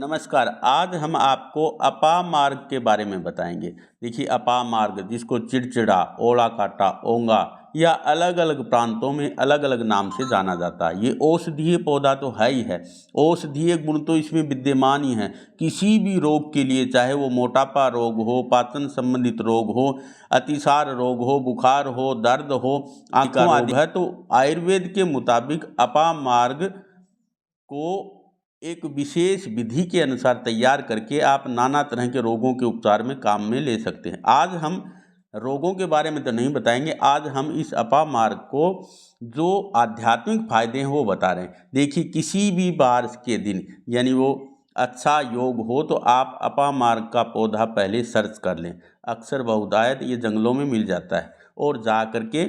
नमस्कार। आज हम आपको अपामार्ग के बारे में बताएंगे। देखिए, अपामार्ग जिसको चिड़चिड़ा, ओला काटा, ओंगा या अलग अलग प्रांतों में अलग अलग नाम से जाना जाता है। ये औषधीय पौधा तो है ही है, औषधीय गुण तो इसमें विद्यमान ही है। किसी भी रोग के लिए, चाहे वो मोटापा रोग हो, पाचन संबंधित रोग हो, अतिसार रोग हो, बुखार हो, दर्द हो, आंखों आदि है, तो आयुर्वेद के मुताबिक अपामार्ग को एक विशेष विधि के अनुसार तैयार करके आप नाना तरह के रोगों के उपचार में काम में ले सकते हैं। आज हम रोगों के बारे में तो नहीं बताएंगे, आज हम इस अपामार्ग को जो आध्यात्मिक फायदे हैं वो बता रहे हैं। देखिए, किसी भी बार के दिन यानी वो अच्छा योग हो तो आप अपामार्ग का पौधा पहले सर्च कर लें। अक्सर बहुतायत ये जंगलों में मिल जाता है, और जा करके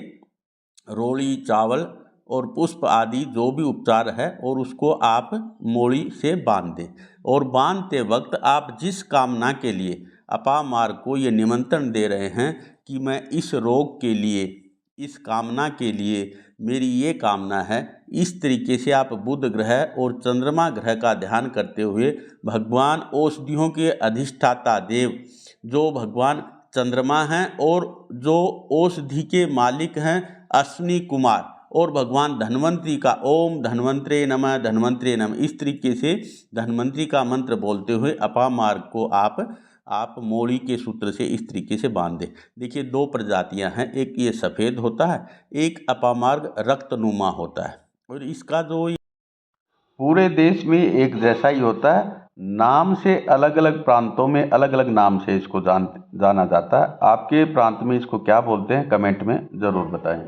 रोली चावल और पुष्प आदि जो भी उपचार है और उसको आप मोड़ी से बांध दें। और बांधते वक्त आप जिस कामना के लिए अपामार्ग को ये निमंत्रण दे रहे हैं कि मैं इस रोग के लिए, इस कामना के लिए मेरी ये कामना है, इस तरीके से आप बुध ग्रह और चंद्रमा ग्रह का ध्यान करते हुए भगवान औषधियों के अधिष्ठाता देव जो भगवान चंद्रमा हैं और जो औषधि के मालिक हैं अश्विनी कुमार, और भगवान धन्वंतरी का ओम धन्वंतरे नमः, धन्वंतरे नमः, इस तरीके से धन्वंतरी का मंत्र बोलते हुए अपामार्ग को आप मोड़ी के सूत्र से इस तरीके से बांध दें। देखिए, दो प्रजातियां हैं, एक ये सफ़ेद होता है, एक अपामार्ग रक्तनुमा होता है। और इसका जो पूरे देश में एक जैसा ही होता है, नाम से अलग अलग प्रांतों में अलग अलग नाम से इसको जाना जाता है। आपके प्रांत में इसको क्या बोलते हैं, कमेंट में ज़रूर बताएं।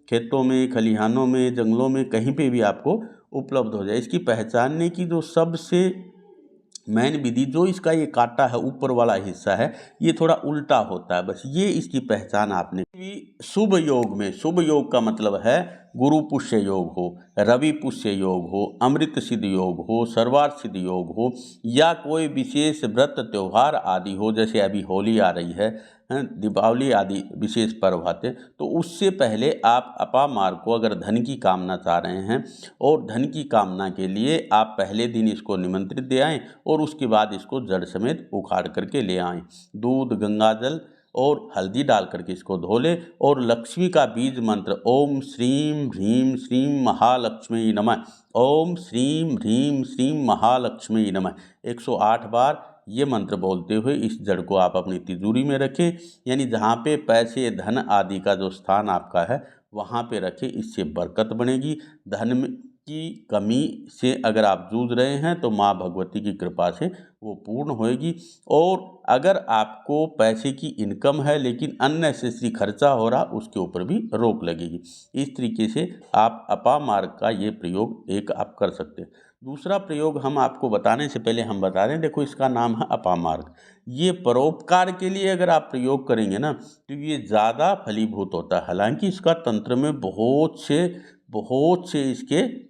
खेतों में, खलिहानों में, जंगलों में, कहीं पे भी आपको उपलब्ध हो जाए। इसकी पहचानने की जो सबसे मेन विधि, जो इसका ये कांटा है, ऊपर वाला हिस्सा है, ये थोड़ा उल्टा होता है, बस ये इसकी पहचान आपने। शुभ योग में, शुभ योग का मतलब है गुरु पुष्य योग हो, रवि पुष्य योग हो, अमृत सिद्ध योग हो, सर्वार्थ सिद्ध योग हो, या कोई विशेष व्रत त्यौहार आदि हो, जैसे अभी होली आ रही है, दीपावली आदि विशेष पर्व आते हैं, तो उससे पहले आप अपामार्ग को, अगर धन की कामना चाह रहे हैं और धन की कामना के लिए आप पहले दिन इसको निमंत्रित दे आएँ और उसके बाद इसको जड़ समेत उखाड़ करके ले आएँ। दूध, गंगाजल और हल्दी डाल करके इसको धो लें और लक्ष्मी का बीज मंत्र ओम श्रीम ह्रीम श्रीम महालक्ष्मी नमः, ओम श्रीम ह्रीम श्रीम महालक्ष्मी नमः 108 बार ये मंत्र बोलते हुए इस जड़ को आप अपनी तिजोरी में रखें, यानी जहाँ पे पैसे, धन आदि का जो स्थान आपका है वहाँ पे रखें। इससे बरकत बनेगी। धन की कमी से अगर आप जूझ रहे हैं तो माँ भगवती की कृपा से वो पूर्ण होएगी। और अगर आपको पैसे की इनकम है लेकिन अननेसेसरी खर्चा हो रहा, उसके ऊपर भी रोक लगेगी। इस तरीके से आप अपामार्ग का ये प्रयोग एक आप कर सकते हैं। दूसरा प्रयोग हम आपको बताने से पहले हम बता दें, देखो इसका नाम है अपामार्ग। ये परोपकार के लिए अगर आप प्रयोग करेंगे ना तो ये ज़्यादा फलीभूत होता है। हालांकि इसका तंत्र में बहुत से इसके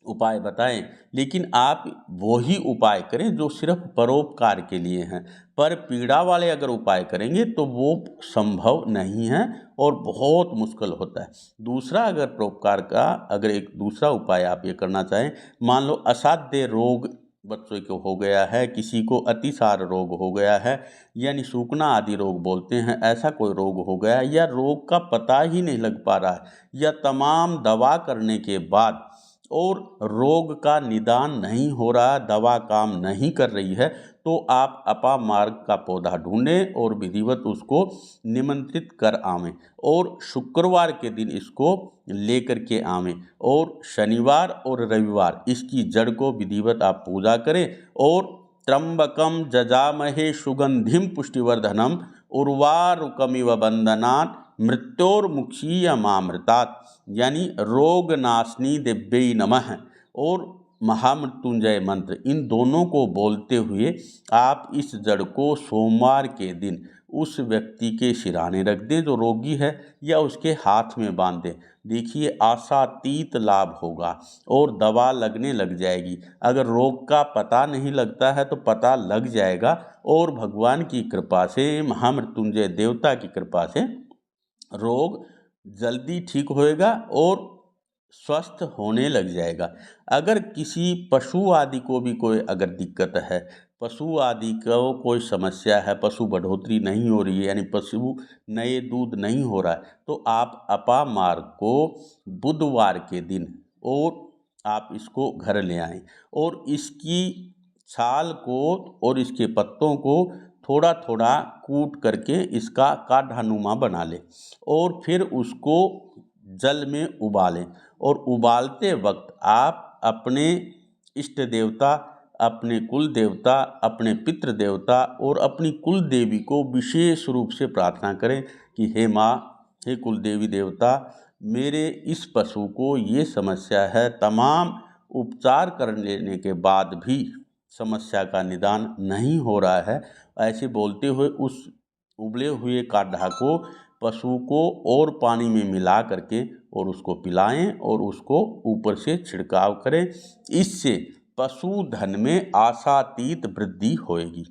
उपाय बताएं, लेकिन आप वही उपाय करें जो सिर्फ परोपकार के लिए हैं। पर पीड़ा वाले अगर उपाय करेंगे तो वो संभव नहीं है और बहुत मुश्किल होता है। दूसरा, अगर परोपकार का अगर एक दूसरा उपाय आप ये करना चाहें, मान लो असाध्य रोग बच्चों को हो गया है, किसी को अतिसार रोग हो गया है, यानी सूखना आदि रोग बोलते हैं, ऐसा कोई रोग हो गया, या रोग का पता ही नहीं लग पा रहा है, या तमाम दवा करने के बाद और रोग का निदान नहीं हो रहा, दवा काम नहीं कर रही है, तो आप अपामार्ग का पौधा ढूंढें और विधिवत उसको निमंत्रित कर आवें और शुक्रवार के दिन इसको लेकर के आवें और शनिवार और रविवार इसकी जड़ को विधिवत आप पूजा करें। और त्र्यंबकम जजामहे सुगंधिम पुष्टिवर्धनम उर्वारुकमिव बंधनात् मृत्योर्मुक्षीयमामृतात्, यानी रोग नाशनी दिव्यै नमः और महामृत्युंजय मंत्र, इन दोनों को बोलते हुए आप इस जड़ को सोमवार के दिन उस व्यक्ति के सिरहाने रख दें जो रोगी है, या उसके हाथ में बांध दें। देखिए, आशातीत लाभ होगा और दवा लगने लग जाएगी। अगर रोग का पता नहीं लगता है तो पता लग जाएगा, और भगवान की कृपा से, महामृत्युंजय देवता की कृपा से रोग जल्दी ठीक होएगा और स्वस्थ होने लग जाएगा। अगर किसी पशु आदि को भी कोई अगर दिक्कत है, पशु आदि को कोई समस्या है, पशु बढ़ोतरी नहीं हो रही है, यानी पशु नए दूध नहीं हो रहा है, तो आप अपामार्ग को बुधवार के दिन और आप इसको घर ले आएं और इसकी छाल को और इसके पत्तों को थोड़ा थोड़ा कूट करके इसका काढ़ानुमा बना लें और फिर उसको जल में उबालें। और उबालते वक्त आप अपने इष्ट देवता, अपने कुल देवता, अपने पितृ देवता और अपनी कुल देवी को विशेष रूप से प्रार्थना करें कि हे माँ, हे कुल देवी देवता, मेरे इस पशु को ये समस्या है, तमाम उपचार कर लेने के बाद भी समस्या का निदान नहीं हो रहा है। ऐसे बोलते हुए उस उबले हुए काढ़ा को पशु को और पानी में मिला करके और उसको पिलाएं और उसको ऊपर से छिड़काव करें। इससे पशुधन में आशातीत वृद्धि होएगी।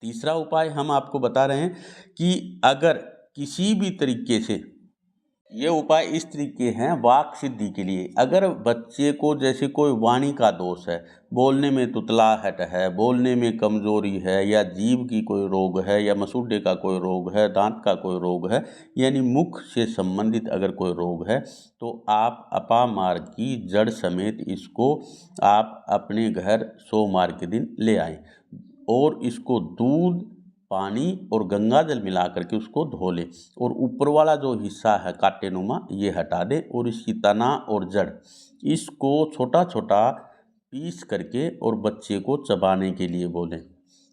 तीसरा उपाय हम आपको बता रहे हैं कि अगर किसी भी तरीके से ये उपाय इस तरीके हैं वाक सिद्धि के लिए। अगर बच्चे को जैसे कोई वाणी का दोष है, बोलने में तुतलाहट है, बोलने में कमजोरी है, या जीभ की कोई रोग है, या मसूड़े का कोई रोग है, दांत का कोई रोग है, यानी मुख से संबंधित अगर कोई रोग है, तो आप अपामार्ग की जड़ समेत इसको आप अपने घर सोमवार के दिन ले आएं और इसको दूध, पानी और गंगा जल मिला करके उसको धो लें और ऊपर वाला जो हिस्सा है काटेनुमा ये हटा दें और इसकी तना और जड़ इसको छोटा छोटा पीस करके और बच्चे को चबाने के लिए बोलें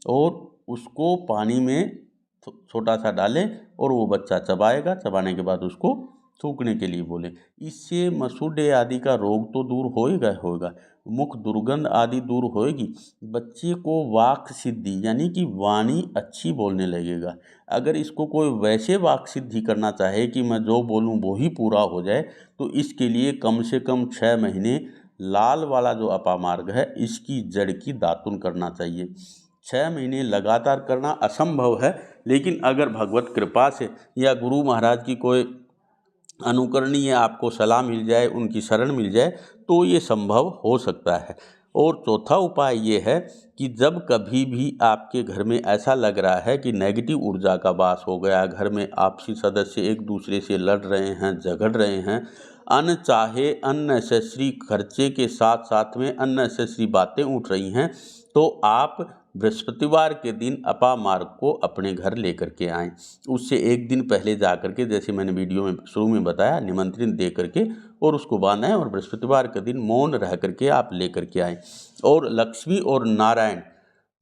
और उसको पानी में छोटा सा डालें और वो बच्चा चबाएगा। चबाने के बाद उसको थूकने के लिए बोलें। इससे मसूड़े आदि का रोग तो दूर होएगा, मुख दुर्गंध आदि दूर होएगी। बच्चे को वाक सिद्धि यानी कि वाणी अच्छी बोलने लगेगा। अगर इसको कोई वैसे वाक सिद्धि करना चाहे कि मैं जो बोलूँ वो ही पूरा हो जाए, तो इसके लिए कम से कम 6 महीने लाल वाला जो अपामार्ग है इसकी जड़ की दातुन करना चाहिए। 6 महीने लगातार करना असंभव है, लेकिन अगर भगवत कृपा से या गुरु महाराज की कोई अनुकरणीय आपको सलाह मिल जाए, उनकी शरण मिल जाए, तो ये संभव हो सकता है। और चौथा उपाय ये है कि जब कभी भी आपके घर में ऐसा लग रहा है कि नेगेटिव ऊर्जा का वास हो गया, घर में आपसी सदस्य एक दूसरे से लड़ रहे हैं, झगड़ रहे हैं, अनचाहे अननेसेसरी खर्चे के साथ साथ में अननेसेसरी बातें उठ रही हैं, तो आप बृहस्पतिवार के दिन अपामार्ग को अपने घर लेकर के आएँ। उससे एक दिन पहले जा कर के, जैसे मैंने वीडियो में शुरू में बताया, निमंत्रण दे करके और उसको बांधें और बृहस्पतिवार के दिन मौन रह करके आप लेकर के आएँ और लक्ष्मी और नारायण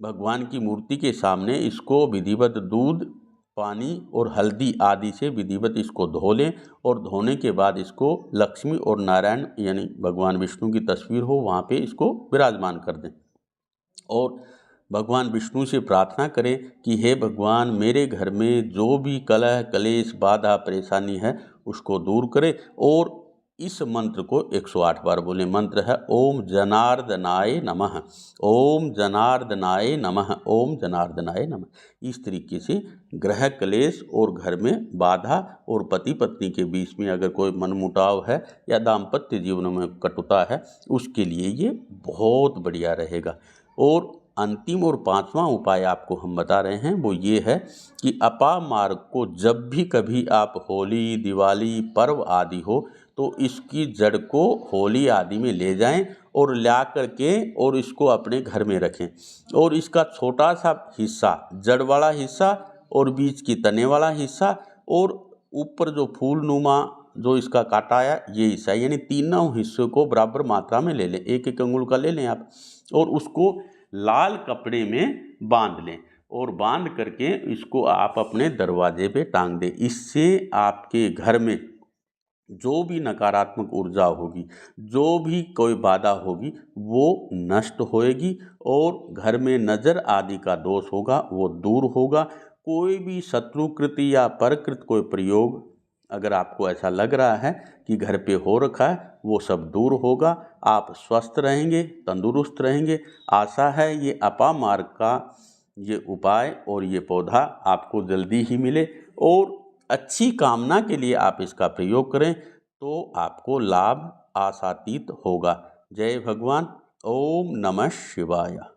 भगवान की मूर्ति के सामने इसको विधिवत दूध, पानी और हल्दी आदि से विधिवत इसको धो लें और धोने के बाद इसको लक्ष्मी और नारायण यानी भगवान विष्णु की तस्वीर हो वहाँ पे इसको विराजमान कर दें और भगवान विष्णु से प्रार्थना करें कि हे भगवान, मेरे घर में जो भी कलह कलेश बाधा परेशानी है उसको दूर करें। और इस मंत्र को 108 बार बोलें। मंत्र है ओम जनार्दनाय नमः, ओम जनार्दनाय नमः, ओम जनार्दनाय नमः। इस तरीके से ग्रह कलेश और घर में बाधा और पति पत्नी के बीच में अगर कोई मनमुटाव है या दाम्पत्य जीवन में कटुता है, उसके लिए ये बहुत बढ़िया रहेगा। और अंतिम और 5वां उपाय आपको हम बता रहे हैं वो ये है कि अपामार्ग को जब भी कभी आप होली, दिवाली, पर्व आदि हो, तो इसकी जड़ को होली आदि में ले जाएं और ला करके और इसको अपने घर में रखें और इसका छोटा सा हिस्सा, जड़ वाला हिस्सा और बीच की तने वाला हिस्सा और ऊपर जो फूलनुमा जो इसका काटा आया ये हिस्सा, यानी तीनों हिस्सों को बराबर मात्रा में ले लें। एक एक अंगुल का ले लें आप और उसको लाल कपड़े में बांध लें और बांध करके इसको आप अपने दरवाजे पे टांग दें। इससे आपके घर में जो भी नकारात्मक ऊर्जा होगी, जो भी कोई बाधा होगी, वो नष्ट होएगी और घर में नज़र आदि का दोष होगा वो दूर होगा। कोई भी शत्रुकृत या परकृत कोई प्रयोग अगर आपको ऐसा लग रहा है कि घर पे हो रखा है, वो सब दूर होगा। आप स्वस्थ रहेंगे, तंदुरुस्त रहेंगे। आशा है ये अपामार्ग का ये उपाय और ये पौधा आपको जल्दी ही मिले और अच्छी कामना के लिए आप इसका प्रयोग करें। तो आपको लाभ आशातीत होगा। जय भगवान। ओम नमः शिवाय।